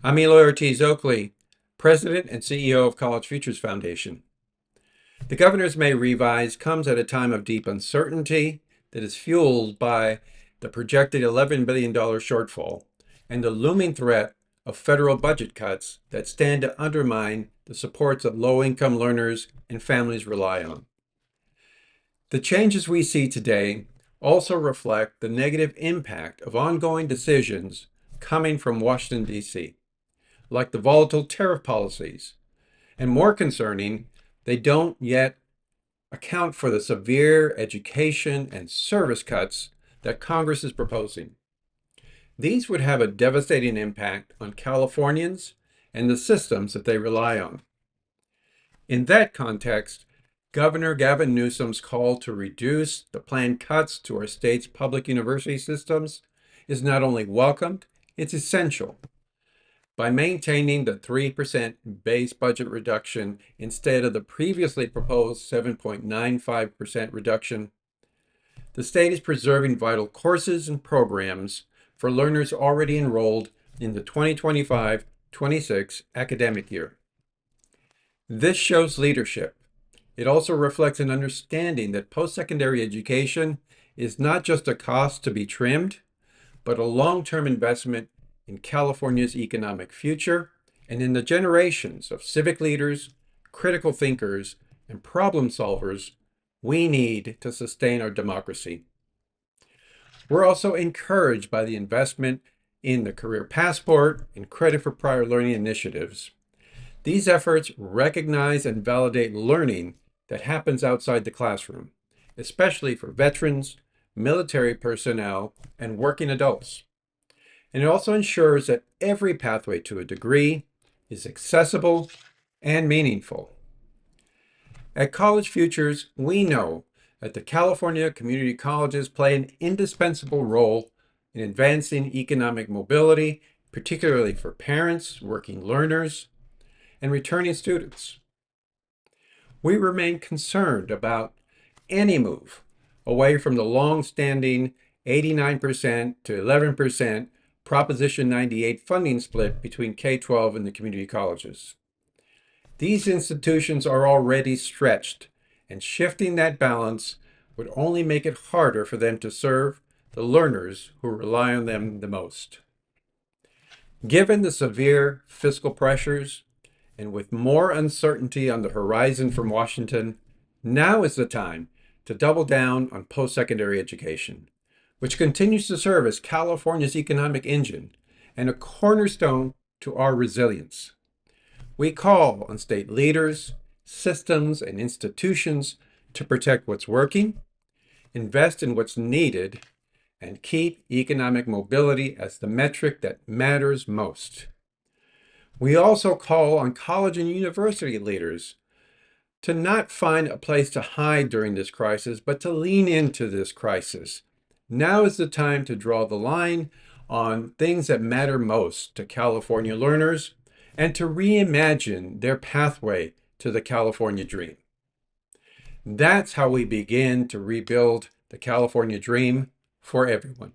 I'm Eloy Ortiz Oakley, President and CEO of College Futures Foundation. The governor's May revise comes at a time of deep uncertainty that is fueled by the projected $11 billion shortfall and the looming threat of federal budget cuts that stand to undermine the supports that low-income learners and families rely on. The changes we see today also reflect the negative impact of ongoing decisions coming from Washington, D.C., like the volatile tariff policies. And more concerning, they don't yet account for the severe education and service cuts that Congress is proposing. These would have a devastating impact on Californians and the systems that they rely on. In that context, Governor Gavin Newsom's call to reduce the planned cuts to our state's public university systems is not only welcomed, it's essential. By maintaining the 3% base budget reduction instead of the previously proposed 7.95% reduction, the state is preserving vital courses and programs for learners already enrolled in the 2025-26 academic year. This shows leadership. It also reflects an understanding that post-secondary education is not just a cost to be trimmed, but a long-term investment in California's economic future and in the generations of civic leaders, critical thinkers, and problem solvers we need to sustain our democracy. We're also encouraged by the investment in the Career Passport and Credit for Prior Learning initiatives. These efforts recognize and validate learning that happens outside the classroom, especially for veterans, military personnel, and working adults. And it also ensures that every pathway to a degree is accessible and meaningful. At College Futures, we know that the California community colleges play an indispensable role in advancing economic mobility, particularly for parents, working learners, and returning students. We remain concerned about any move away from the long-standing 89% to 11% Proposition 98 funding split between K-12 and the community colleges. These institutions are already stretched, and shifting that balance would only make it harder for them to serve the learners who rely on them the most. Given the severe fiscal pressures, and with more uncertainty on the horizon from Washington, now is the time to double down on post-secondary education, which continues to serve as California's economic engine and a cornerstone to our resilience. We call on state leaders, systems, and institutions to protect what's working, invest in what's needed, and keep economic mobility as the metric that matters most. We also call on college and university leaders to not find a place to hide during this crisis, but to lean into this crisis. Now is the time to draw the line on things that matter most to California learners and to reimagine their pathway to the California dream. That's how we begin to rebuild the California dream for everyone.